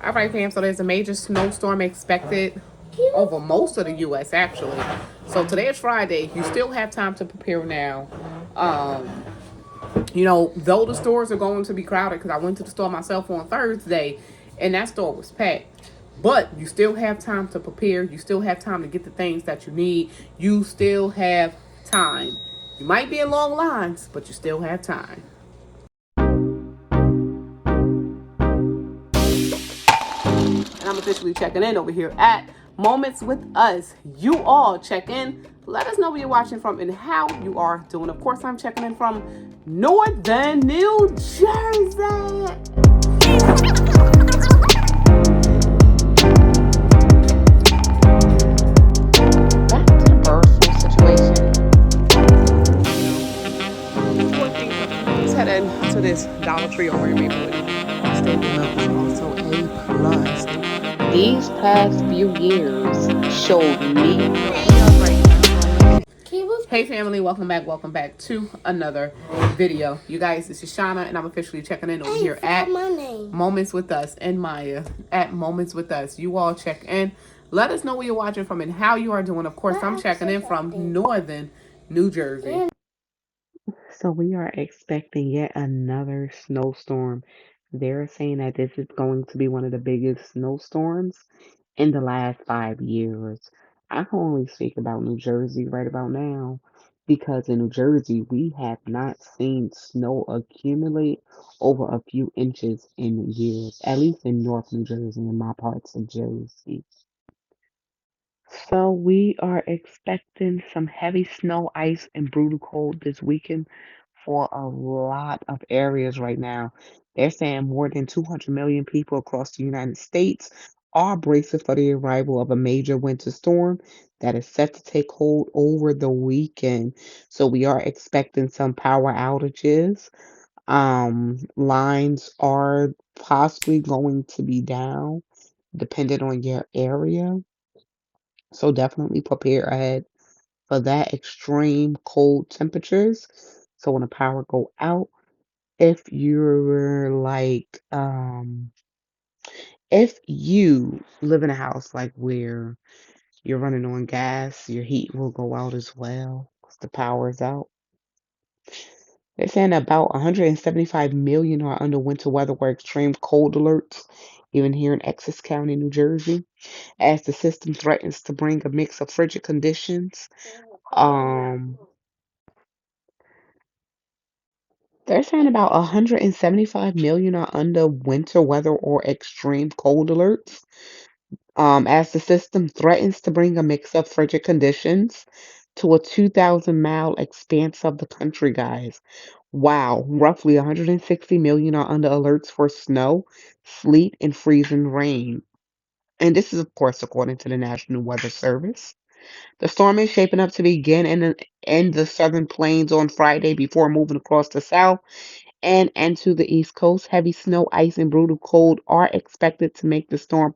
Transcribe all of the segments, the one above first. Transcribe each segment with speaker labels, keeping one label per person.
Speaker 1: All right, fam. So there's a major snowstorm expected over most of the U.S. actually. So today is Friday. You still have time to prepare now. Um, though the stores are going to be crowded because I went to the store myself on Thursday, and that store was packed. But you still have time to prepare. You still have time to get the things that you need. You still have time. You might be in long lines, but you still have time. And I'm officially checking in over here at Moments with Us. You all check in. Let us know where you're watching from and how you are doing. Of course, I'm checking in from Northern New Jersey. Back to the personal situation. Let's head into this Dollar Tree over in Maplewood. Stable milk is also a plus. These past few years showed me. Hey family, welcome back to another video. You guys, this is Shauna and I'm officially checking in over here at Moments with Us and Maya at Moments with Us. You all check in. Let us know where you're watching from and how you are doing. Of course, I'm checking in from Northern New Jersey. So we are expecting yet another snowstorm. They're saying that this is going to be one of the biggest snowstorms in the last 5 years. I can only speak about New Jersey right about now because in New Jersey we have not seen snow accumulate over a few inches in years, at least in North New Jersey and my parts of Jersey. So we are expecting some heavy snow, ice, and brutal cold this weekend for a lot of areas right now. They're saying more than 200 million people across the United States are bracing for the arrival of a major winter storm that is set to take hold over the weekend. So we are expecting some power outages. Lines are possibly going to be down depending on your area. So definitely prepare ahead for that extreme cold temperatures. So when the power go out, if you're like if you live in a house like where you're running on gas, your heat will go out as well because the power is out. They're saying about 175 million are under winter weather or extreme cold alerts, even here in Essex County, New Jersey, as the system threatens to bring a mix of frigid conditions. Um, They're saying about 175 million are under winter weather or extreme cold alerts, as the system threatens to bring a mix of frigid conditions to a 2,000-mile expanse of the country, guys. Wow, roughly 160 million are under alerts for snow, sleet, and freezing rain. And this is, of course, according to the National Weather Service. The storm is shaping up to begin in the southern plains on Friday before moving across the south and to the East Coast. Heavy snow, ice, and brutal cold are expected to make the storm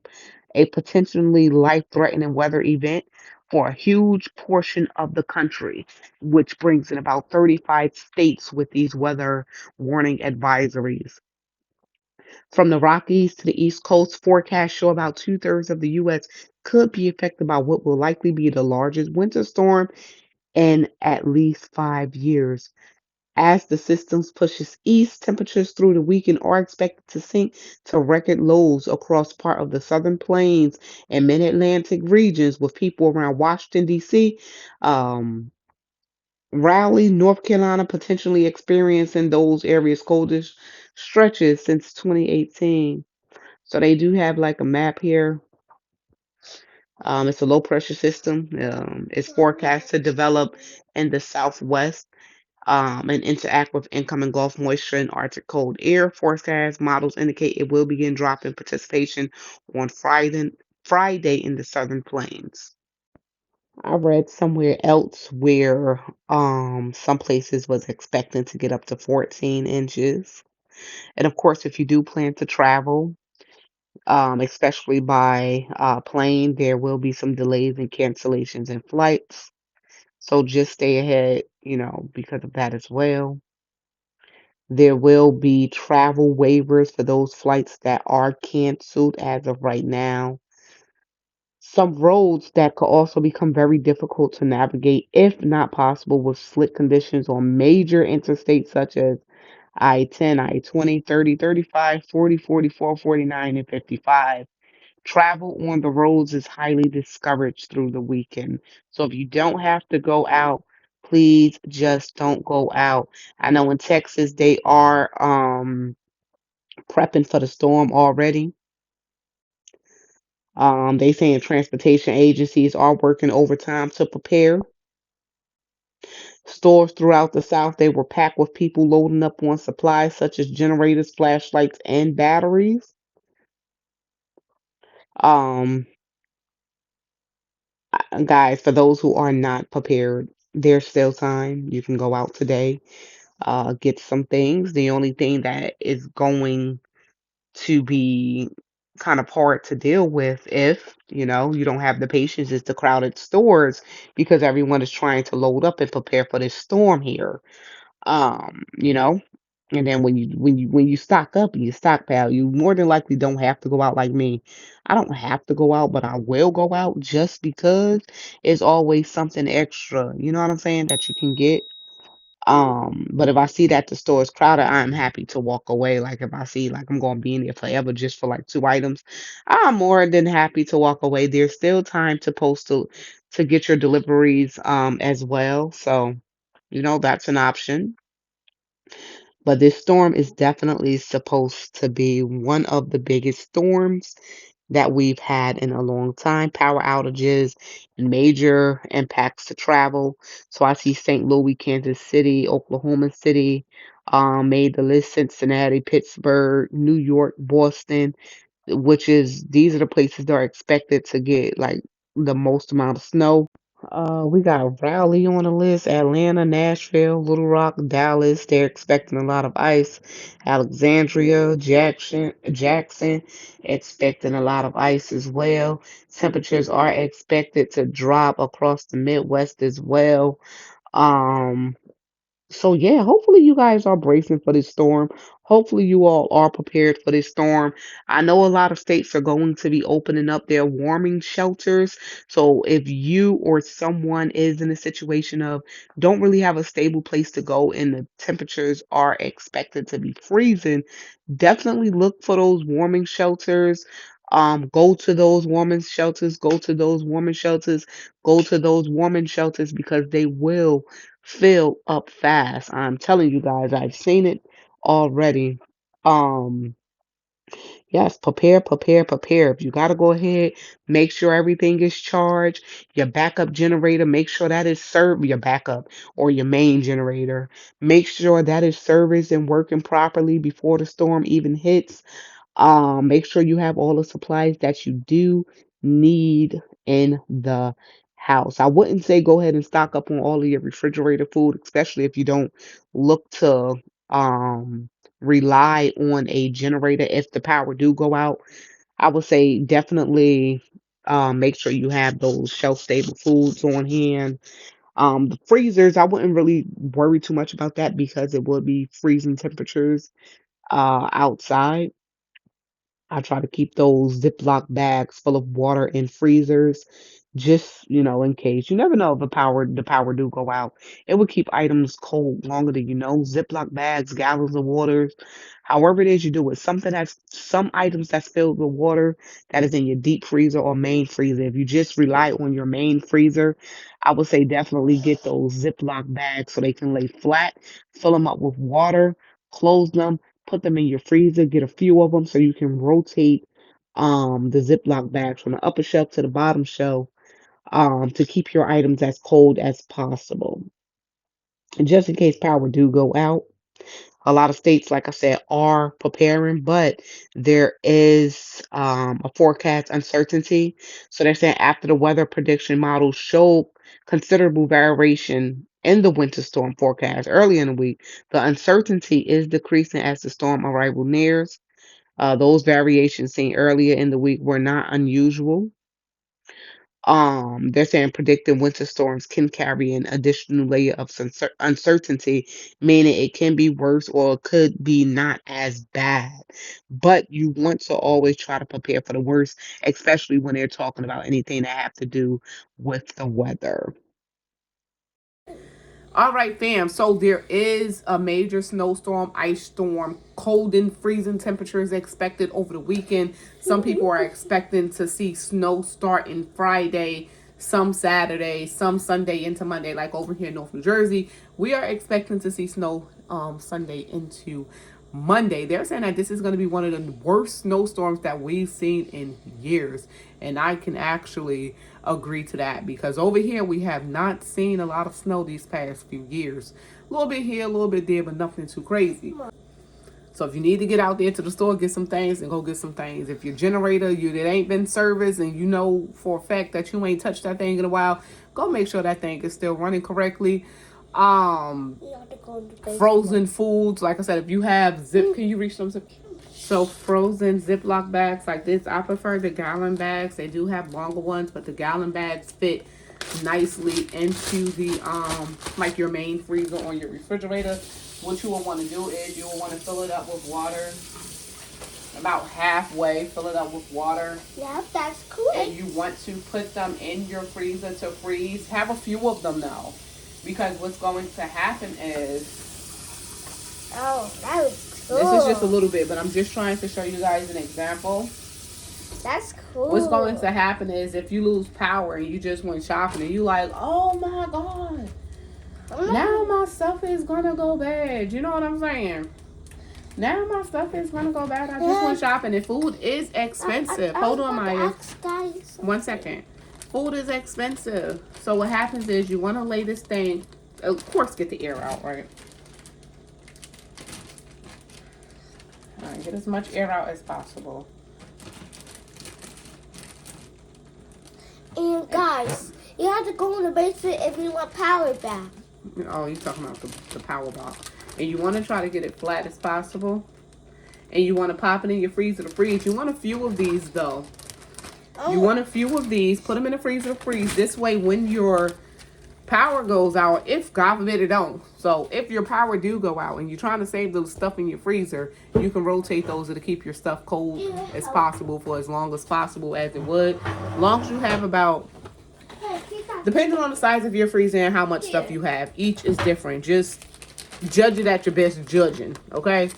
Speaker 1: a potentially life-threatening weather event for a huge portion of the country, which brings in about 35 states with these weather warning advisories. From the Rockies to the East Coast, forecasts show about two-thirds of the U.S. could be affected by what will likely be the largest winter storm in at least 5 years. As the system pushes east, temperatures through the weekend are expected to sink to record lows across part of the southern plains and mid-Atlantic regions, with people around Washington, D.C., um, Raleigh, North Carolina, potentially experiencing those areas' coldest stretches since 2018. So they do have like a map here. It's a low pressure system. It's forecast to develop in the southwest and interact with incoming Gulf moisture and Arctic cold air. Forecast models indicate it will begin dropping precipitation on Friday in the southern plains. I read somewhere else where some places was expecting to get up to 14 inches. And of course, if you do plan to travel, especially by plane, there will be some delays and cancellations in flights. So just stay ahead, because of that as well. There will be travel waivers for those flights that are canceled as of right now. Some roads that could also become very difficult to navigate, if not possible, with slick conditions on major interstates such as I-10, I-20, 30, 35, 40, 44, 49, and 55. Travel on the roads is highly discouraged through the weekend. So if you don't have to go out, please just don't go out. I know in Texas they are prepping for the storm already. They saying transportation agencies are working overtime to prepare. Stores throughout the South, they were packed with people loading up on supplies such as generators, flashlights, and batteries. Um, Guys, for those who are not prepared, there's still time. You can go out today, get some things. The only thing that is going to be kind of hard to deal with if, you don't have the patience is the crowded stores because everyone is trying to load up and prepare for this storm here. Um, you know, and then when you stock up and you stockpile, you more than likely don't have to go out like me. I don't have to go out, but I will go out just because it's always something extra. You know what I'm saying? That you can get. But if I see that the store is crowded, I'm happy to walk away. Like if I see like I'm gonna be in there forever just for like two items, I'm more than happy to walk away. There's still time to post to get your deliveries as well. So, that's an option. But this storm is definitely supposed to be one of the biggest storms that we've had in a long time. Power outages and major impacts to travel. So I see St. Louis, Kansas City, Oklahoma City made the list, Cincinnati, Pittsburgh, New York, Boston, these are the places that are expected to get like the most amount of snow. We got Raleigh on the list, Atlanta, Nashville, Little Rock, Dallas. They're expecting a lot of ice. Alexandria, Jackson, expecting a lot of ice as well. Temperatures are expected to drop across the Midwest as well. Um, so yeah, hopefully you guys are bracing for this storm. Hopefully you all are prepared for this storm. I know a lot of states are going to be opening up their warming shelters. So if you or someone is in a situation of don't really have a stable place to go and the temperatures are expected to be freezing, definitely look for those warming shelters. Go to those warming shelters, go to those warming shelters, go to those warming shelters because they will fill up fast. I'm telling you guys, I've seen it already. Um, yes, prepare, prepare, prepare. If you gotta go ahead, make sure everything is charged. Your backup generator, make sure that is served, your backup or your main generator. Make sure that is serviced and working properly before the storm even hits. Make sure you have all the supplies that you do need in the house. I wouldn't say go ahead and stock up on all of your refrigerator food, especially if you don't look to um rely on a generator if the power do go out. I would say definitely make sure you have those shelf stable foods on hand. The freezers, I wouldn't really worry too much about that because it would be freezing temperatures outside. I try to keep those Ziploc bags full of water in freezers, just in case. You never know if the power do go out. It would keep items cold longer than you know. Ziploc bags, gallons of waters, however it is you do it. Some items that's filled with water that is in your deep freezer or main freezer. If you just rely on your main freezer, I would say definitely get those Ziploc bags so they can lay flat. Fill them up with water, close them, put them in your freezer, get a few of them so you can rotate the Ziploc bags from the upper shelf to the bottom shelf to keep your items as cold as possible. And just in case power do go out, a lot of states, like I said, are preparing, but there is a forecast uncertainty. So they're saying after the weather prediction models show considerable variation in the winter storm forecast early in the week, the uncertainty is decreasing as the storm arrival nears. Those variations seen earlier in the week were not unusual. They're saying predicting winter storms can carry an additional layer of uncertainty, meaning it can be worse or it could be not as bad. But you want to always try to prepare for the worst, especially when they're talking about anything that have to do with the weather.
Speaker 2: All right, fam. So there is a major snowstorm, ice storm, cold and freezing temperatures expected over the weekend. Some people are expecting to see snow starting Friday, some Saturday, some Sunday into Monday, like over here in North New Jersey. We are expecting to see snow Sunday into Monday. They're saying that this is going to be one of the worst snowstorms that we've seen in years. And I can actually agree to that because over here we have not seen a lot of snow these past few years. A little bit here, a little bit there, but nothing too crazy. So if you need to get out there to the store, get some things, and go get some things. If your generator, that ain't been serviced, and you know for a fact that you ain't touched that thing in a while, go make sure that thing is still running correctly. Frozen foods, like I said, if you have zip, can you reach some zip? So frozen Ziploc bags like this, I prefer the gallon bags. They do have longer ones, but the gallon bags fit nicely into the like your main freezer on your refrigerator. What you will want to do is you will want to fill it up with water, about halfway. Fill it up with water.
Speaker 3: Yeah, that's cool.
Speaker 2: And you want to put them in your freezer to freeze. Have a few of them though, because what's going to happen is,
Speaker 3: oh, that was cool.
Speaker 2: This is just a little bit, but I'm just trying to show you guys an example.
Speaker 3: That's cool.
Speaker 2: What's going to happen is if you lose power and you just went shopping and you like, oh my God, now my stuff is going to go bad. You know what I'm saying? Now my stuff is going to go bad. I just went shopping and food is expensive. Hold on, Maya. 1 second. Food is expensive. So what happens is you want to lay this thing, of course, get the air out, right? All right, get as much air out as possible.
Speaker 3: And guys, you have to go in the basement if you want power back.
Speaker 2: Oh, you're talking about the power box. And you want to try to get it flat as possible. And you want to pop it in your freezer to freeze. You want a few of these though. Oh. You want a few of these. Put them in the freezer to freeze. This way when your power goes out, if God forbid it don't. So if your power do go out and you're trying to save the stuff in your freezer, you can rotate those to keep your stuff cold as possible for as long as possible as it would. As long as you have about, depending on the size of your freezer and how much stuff you have, each is different. Just judge it at your best judging, okay?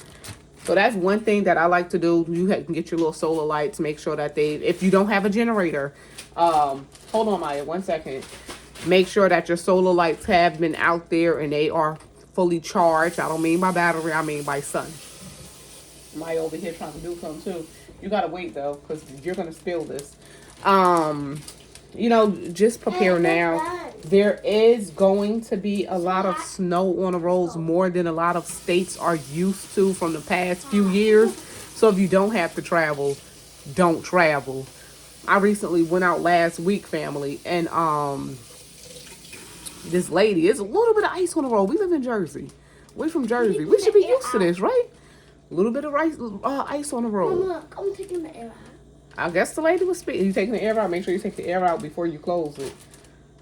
Speaker 2: So that's one thing that I like to do. You can get your little solar lights. Make sure that if you don't have a generator, hold on, Maya, 1 second. Make sure that your solar lights have been out there and they are fully charged. I don't mean by battery, I mean by sun. Maya over here trying to do something too. You gotta wait though, because you're gonna spill this. Just prepare now. There is going to be a lot of snow on the roads, more than a lot of states are used to from the past few years. So if you don't have to travel, don't travel. I recently went out last week, family, and this lady, it's a little bit of ice on the road. We live in Jersey. We're from Jersey. We should be used to this, right? A little bit of ice on the road.
Speaker 3: Mama, I'm taking the air out.
Speaker 2: I guess the lady was speeding. You taking the air out? Make sure you take the air out before you close it.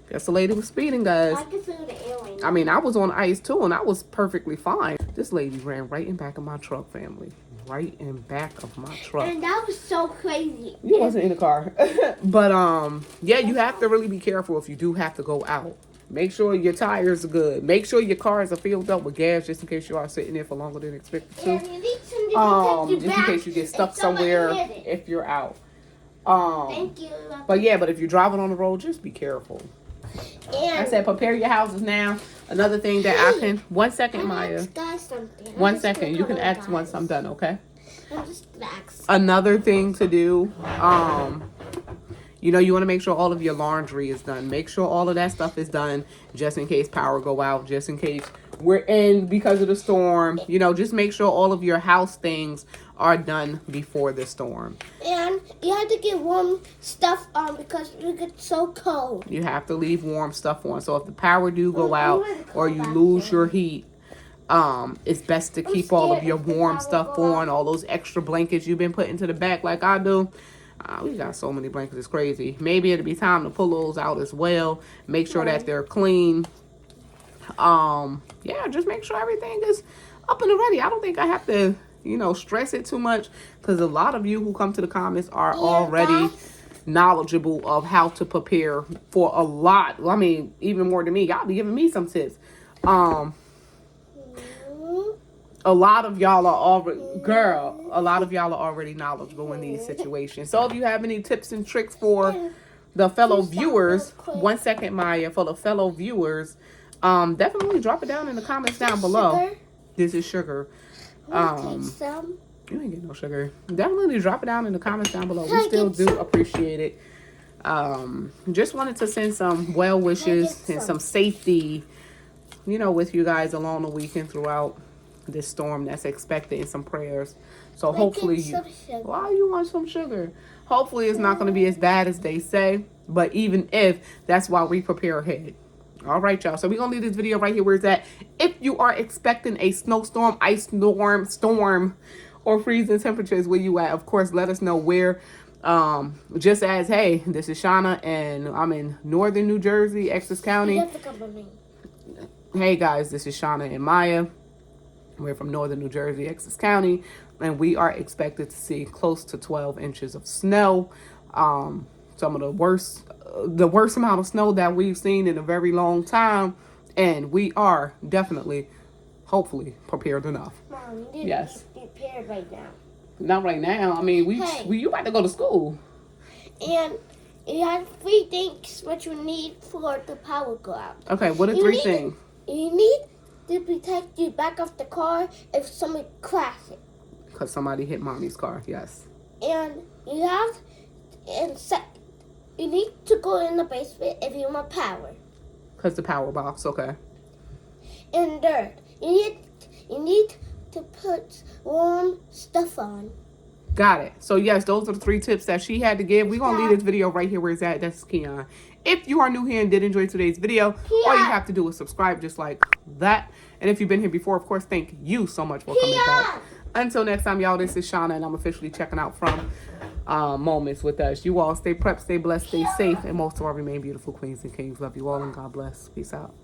Speaker 2: Guess the lady was speeding, guys.
Speaker 3: I can feel the air right now.
Speaker 2: I mean, I was on ice too, and I was perfectly fine. This lady ran right in back of my truck, family. Right in back of my truck.
Speaker 3: And that was so crazy.
Speaker 2: You wasn't in the car. But, yeah, you have to really be careful if you do have to go out. Make sure your tires are good. Make sure your cars are filled up with gas just in case you are sitting there for longer than expected to. Just in case you get stuck somewhere if you're out.
Speaker 3: Thank you.
Speaker 2: But if you're driving on the road, just be careful. I said prepare your houses now. Another thing that I can, 1 second, Maya. 1 second. You can ask once I'm done, okay? Another thing to do, you want to make sure all of your laundry is done. Make sure all of that stuff is done just in case power go out, just in case we're in because of the storm. Just make sure all of your house things are done before the storm.
Speaker 3: And you have to get warm stuff on because it gets so cold.
Speaker 2: You have to leave warm stuff on. So if the power do go out or you lose your heat, it's best to keep all of your warm stuff on, all those extra blankets you've been putting to the back like I do. We got so many blankets, it's crazy. Maybe it'll be time to pull those out as well. Make sure that they're clean. Yeah, just make sure everything is up and ready. I don't think I have to, stress it too much, because a lot of you who come to the comments are already knowledgeable of how to prepare for a lot. I mean, even more than me. Y'all be giving me some tips. A lot of y'all are already, a lot of y'all are already knowledgeable in these situations. So if you have any tips and tricks for the fellow viewers, 1 second, Maya, for the fellow viewers, definitely drop it down in the comments down below.
Speaker 3: Sugar?
Speaker 2: This is sugar.
Speaker 3: You
Speaker 2: ain't getting no sugar. Definitely drop it down in the comments down below. We still do appreciate it. Just wanted to send some well wishes and some safety, with you guys along the weekend throughout this storm that's expected, and some prayers. So hopefully why you want some sugar? Hopefully it's not going to be as bad as they say, but even if, that's why we prepare ahead. All right, y'all. So we're going to leave this video right here where it's at. If you are expecting a snowstorm, ice storm, or freezing temperatures where you at, of course, let us know where. Just as, hey, this is Shauna, and I'm in northern New Jersey, Essex County. Hey, guys, this is Shauna and Maya. We're from northern New Jersey, Essex County, and we are expected to see close to 12 inches of snow. Some of the worst amount of snow that we've seen in a very long time, and we are definitely, hopefully, prepared enough.
Speaker 3: Mom,
Speaker 2: yes.
Speaker 3: Be prepared right now.
Speaker 2: Not right now. I mean, you about to go to school.
Speaker 3: And you have 3 things what you need for the power go out.
Speaker 2: Okay, what are 3 things?
Speaker 3: You need to protect you back of the car if somebody crashes it.
Speaker 2: Because somebody hit mommy's car, yes.
Speaker 3: And you have, you need to go in the basement if you want power.
Speaker 2: Because the power box, okay.
Speaker 3: And third, you need to put warm stuff on.
Speaker 2: Got it. So yes, those are the 3 tips that she had to give. We're going to leave this video right here where it's at. That's Keon. If you are new here and did enjoy today's video, all you have to do is subscribe just like that. And if you've been here before, of course, thank you so much for coming back. Until next time, y'all, this is Shauna, and I'm officially checking out from Moments with Us. You all stay prepped, stay blessed, stay safe, and most of all, remain beautiful queens and kings. Love you all, and God bless. Peace out.